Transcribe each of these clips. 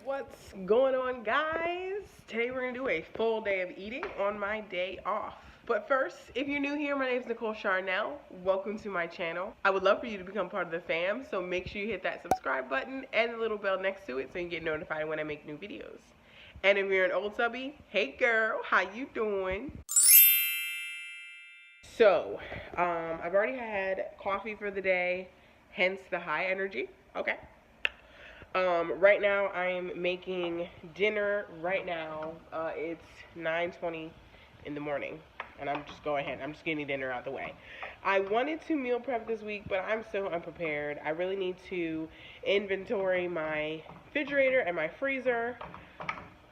What's going on, guys? Today we're gonna do a full day of eating on my day off. But first, if you're new here, my name is Nicole Charnell. Welcome to my channel. I would love for you to become part of the fam, so make sure you hit that subscribe button and the little bell next to it so you get notified when I make new videos. And if you're an old subby, hey girl, how you doing? So, I've already had coffee for the day, hence the high energy. Okay. Right now I'm making dinner right now. It's 9:20 in the morning, and I'm just getting dinner out the way. I wanted to meal prep this week, but I'm so unprepared. I really need to inventory my refrigerator and my freezer,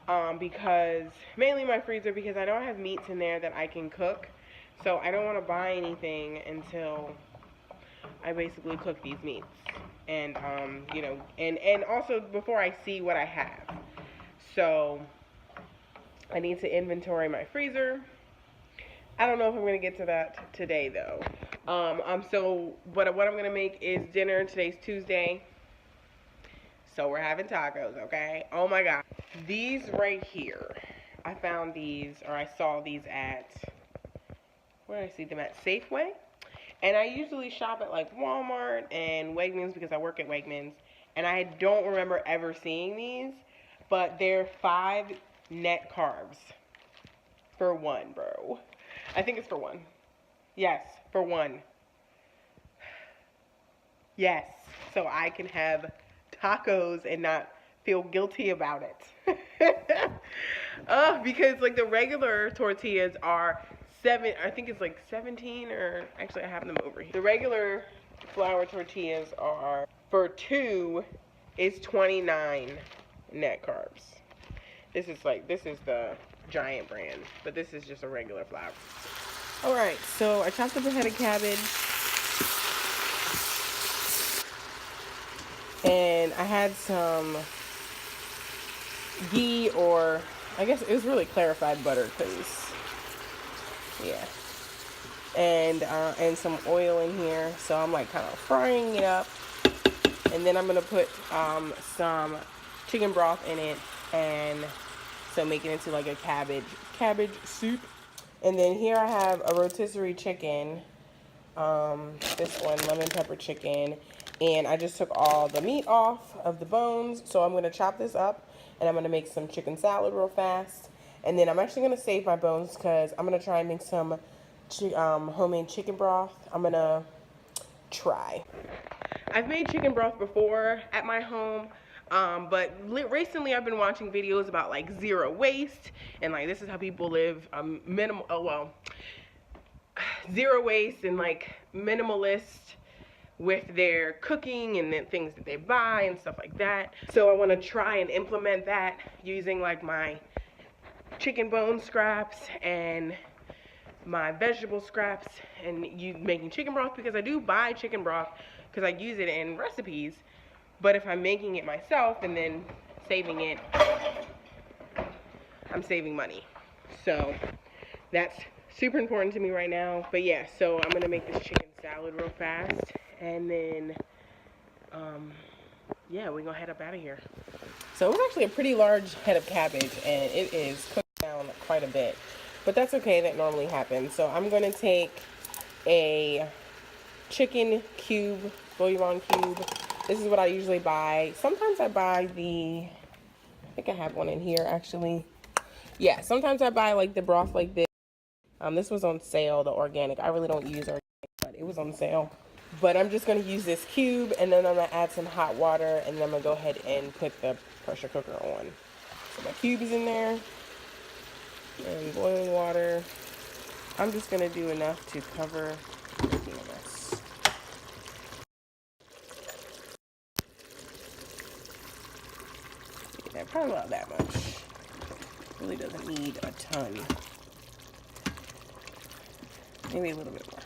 mainly my freezer, because I know I have meats in there that I can cook, so I don't want to buy anything until I basically cook these meats. And you know, and also before I see what I have. So I need to inventory my freezer. I don't know if I'm gonna get to that today though. So what I'm gonna make is dinner. Today's Tuesday, so we're having tacos. Okay. Oh my god, these right here, I found these, or I saw these at, where did I see them at? Safeway. And I usually shop at like Walmart and Wegmans because I work at Wegmans. And I don't remember ever seeing these. But they're 5 net carbs. For one, bro. I think it's for one. Yes, for one. Yes. So I can have tacos and not feel guilty about it. Because like the regular tortillas are I think it's like 17, or actually I have them over here. The regular flour tortillas are, for 2, is 29 net carbs. This is the giant brand, but this is just a regular flour. Alright, so I chopped up a head of cabbage. And I had some ghee, or I guess it was really clarified butter, because yeah, and some oil in here, so I'm like kind of frying it up, and then I'm gonna put some chicken broth in it, and so make it into like a cabbage soup. And then here I have a rotisserie chicken, this one, lemon pepper chicken, and I just took all the meat off of the bones, so I'm gonna chop this up, and I'm gonna make some chicken salad real fast. And then I'm actually going to save my bones because I'm going to try and make some homemade chicken broth. I'm going to try. I've made chicken broth before at my home, but recently I've been watching videos about like zero waste, and like this is how people live zero waste and like minimalist with their cooking and the things that they buy and stuff like that. So I want to try and implement that using like my chicken bone scraps and my vegetable scraps, and making chicken broth, because I do buy chicken broth because I use it in recipes, but if I'm making it myself and then saving it, I'm saving money. So that's super important to me right now. But yeah, so I'm gonna make this chicken salad real fast, and then yeah, we're gonna head up out of here. So it was actually a pretty large head of cabbage, and it is cooked down quite a bit, but that's okay. That normally happens. So I'm going to take a chicken cube, bouillon cube. This is what I usually buy. Sometimes I buy I think I have one in here actually. Yeah, sometimes I buy like the broth like this. This was on sale, the organic. I really don't use organic, but it was on sale. But I'm just going to use this cube, and then I'm going to add some hot water, and then I'm going to go ahead and put the pressure cooker on. So my cube is in there, and boiling water. I'm just going to do enough to cover making a mess. Yeah, probably not that much. Really doesn't need a ton. Maybe a little bit more.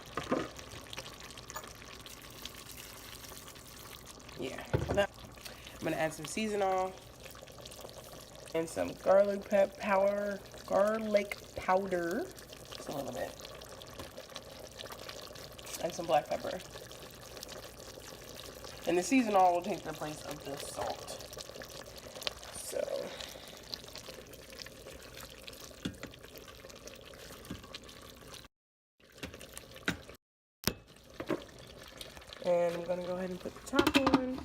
Yeah, I'm gonna add some seasoning and some garlic powder, just a little bit, and some black pepper. And the seasoning will take the place of the salt. So And I'm going to go ahead and put the top on.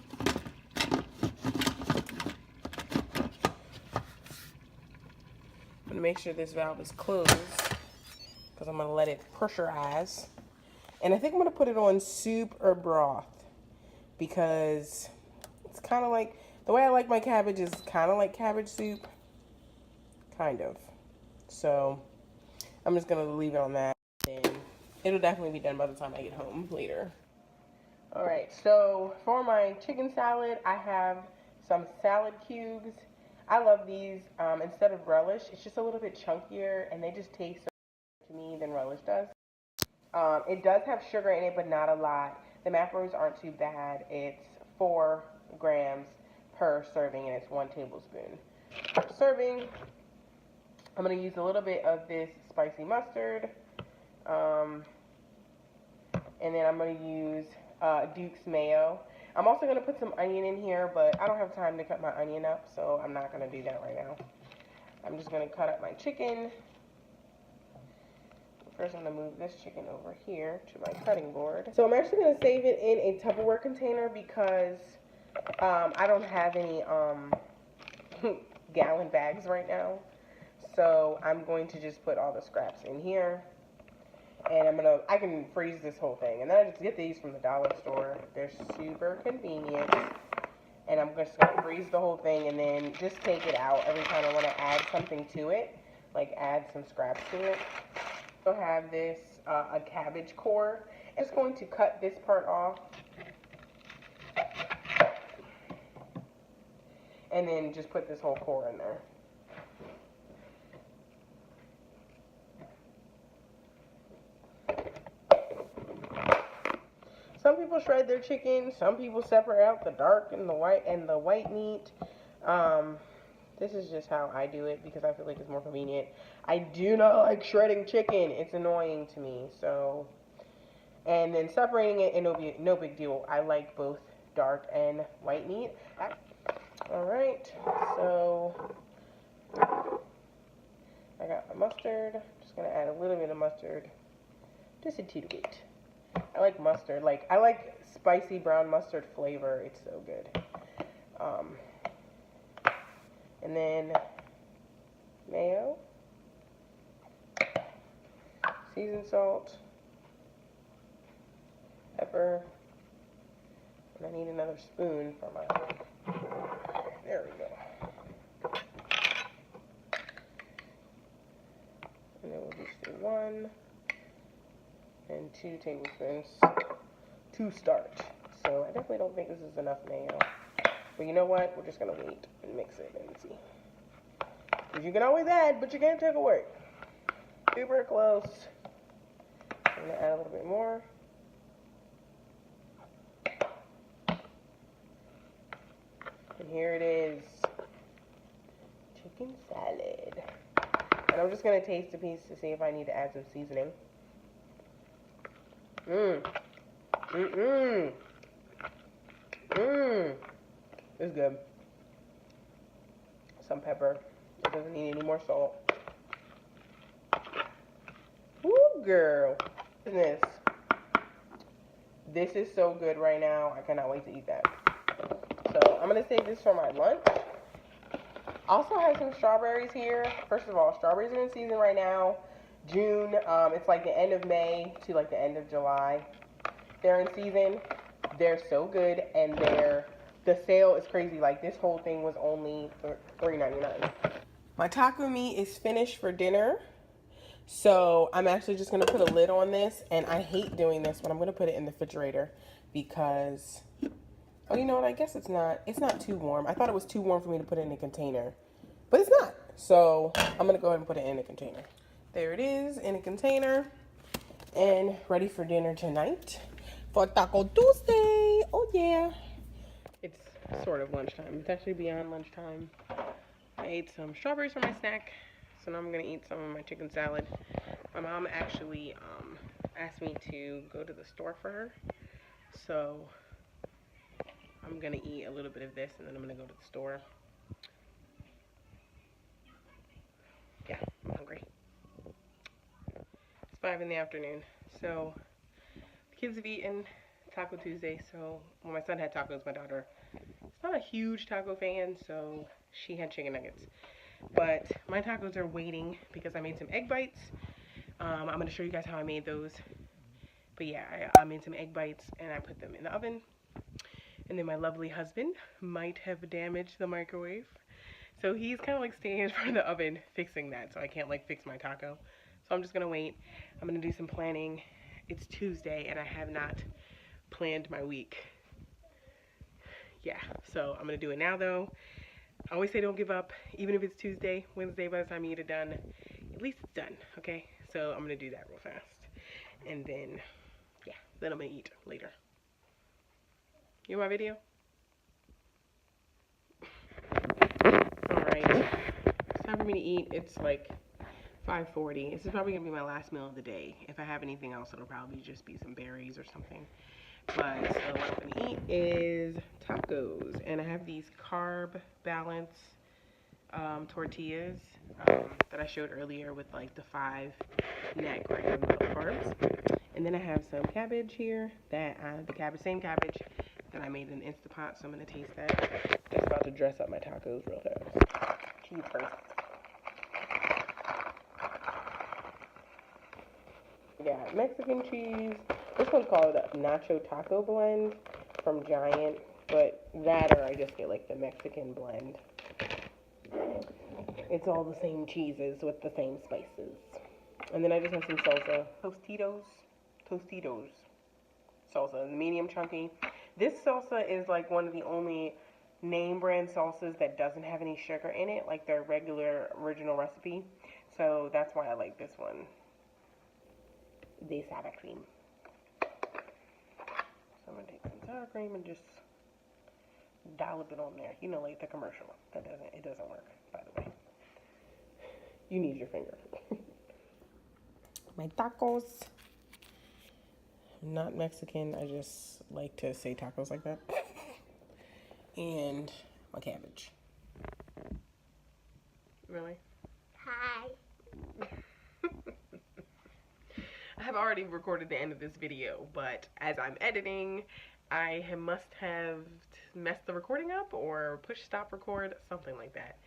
I'm going to make sure this valve is closed because I'm going to let it pressurize. And I think I'm going to put it on soup or broth because it's kind of like, the way I like my cabbage is kind of like cabbage soup. Kind of. So I'm just going to leave it on that. And it'll definitely be done by the time I get home later. Alright, so for my chicken salad, I have some salad cubes. I love these. Instead of relish, it's just a little bit chunkier, and they just taste so to me than relish does. It does have sugar in it, but not a lot. The macros aren't too bad. It's 4 grams per serving, and it's 1 tablespoon per serving. I'm going to use a little bit of this spicy mustard, and then I'm going to use Duke's mayo. I'm also going to put some onion in here, but I don't have time to cut my onion up, so I'm not going to do that right now. I'm just going to cut up my chicken. First, I'm going to move this chicken over here to my cutting board. So I'm actually going to save it in a Tupperware container because I don't have any gallon bags right now. So I'm going to just put all the scraps in here. And I can freeze this whole thing. And then I just get these from the dollar store. They're super convenient. And I'm just going to freeze the whole thing and then just take it out every time I want to add something to it. Like add some scraps to it. I have this, a cabbage core. I'm just going to cut this part off. And then just put this whole core in there. Some people shred their chicken. Some people separate out the dark and the white meat. This is just how I do it because I feel like it's more convenient. I do not like shredding chicken. It's annoying to me. So, and then separating it, and no big deal. I like both dark and white meat. All right. So I got my mustard. Just gonna add a little bit of mustard, just a teeny bit. I like mustard. I like spicy brown mustard flavor. It's so good. And then mayo, seasoned salt, pepper, and I need another spoon for my, there we go. And then we'll just do 1 and 2 tablespoons to start. So I definitely don't think this is enough mayo. But you know what? We're just going to wait and mix it and see. Because you can always add, but you can't take away. Super close. I'm going to add a little bit more. And here it is. Chicken salad. And I'm just going to taste a piece to see if I need to add some seasoning. It's good. Some pepper. It doesn't need any more salt. Woo, girl. This is so good right now. I cannot wait to eat that. So I'm gonna save this for my lunch. Also have some strawberries here. First of all, strawberries are in season right now. June, it's like the end of May to like the end of July. They're in season. They're so good, and the sale is crazy. Like, this whole thing was only $3.99. My taco meat is finished for dinner. So I'm actually just gonna put a lid on this, and I hate doing this, but I'm gonna put it in the refrigerator because, oh, you know what? I guess it's not too warm. I thought it was too warm for me to put it in a container, but it's not. So I'm gonna go ahead and put it in a container. There it is in a container and ready for dinner tonight for Taco Tuesday. Oh yeah. It's sort of lunchtime. It's actually beyond lunchtime. I ate some strawberries for my snack, so now I'm gonna eat some of my chicken salad. My mom actually asked me to go to the store for her, so I'm gonna eat a little bit of this and then I'm gonna go to the store. Yeah, I'm hungry. It's 5 in the afternoon, so the kids have eaten. Taco Tuesday, so when my son had tacos, my daughter is not a huge taco fan, so she had chicken nuggets. But my tacos are waiting because I made some egg bites. I'm going to show you guys how I made those. But yeah, I made some egg bites and I put them in the oven. And then my lovely husband might have damaged the microwave. So he's kind of like staying in front of the oven fixing that, so I can't like fix my taco. So I'm just going to wait. I'm going to do some planning. It's Tuesday and I have not planned my week. Yeah, so I'm going to do it now though. I always say don't give up, even if it's Tuesday, Wednesday, by the time you get it done, at least it's done, okay? So I'm going to do that real fast. And then, yeah, then I'm going to eat later. You want my video? Alright, it's time for me to eat. It's like 5:40. This is probably going to be my last meal of the day. If I have anything else, it'll probably just be some berries or something. But so what I'm going to eat is tacos. And I have these carb balance tortillas that I showed earlier with like the 5 net grams of carbs. And then I have some cabbage here, that same cabbage that I made in Instapot, so I'm going to taste that. Just about to dress up my tacos real fast. Cheese first. Yeah, Mexican cheese. This one's called a Nacho Taco Blend from Giant, but that or I just get like the Mexican blend. It's all the same cheeses with the same spices. And then I just have some salsa. Tostitos. Salsa, medium chunky. This salsa is like one of the only name brand salsas that doesn't have any sugar in it, like their regular original recipe. So that's why I like this one. De sour cream. So I'm gonna take some sour cream and just dollop it on there. You know, like the commercial. It doesn't work, by the way. You need your finger. My tacos. I'm not Mexican. I just like to say tacos like that. And my cabbage. Really? Hi. I have already recorded the end of this video, but as I'm editing, I must have messed the recording up or push stop record, something like that.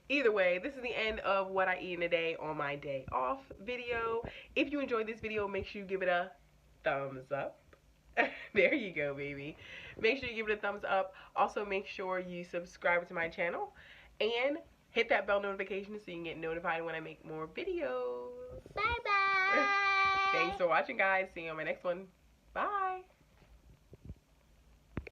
Either way, this is the end of what I eat in a day on my day off video. If you enjoyed this video, make sure you give it a thumbs up. There you go, baby. Make sure you give it a thumbs up. Also, make sure you subscribe to my channel and hit that bell notification so you can get notified when I make more videos. Bye-bye. Thanks for watching, guys. See you on my next one. Bye.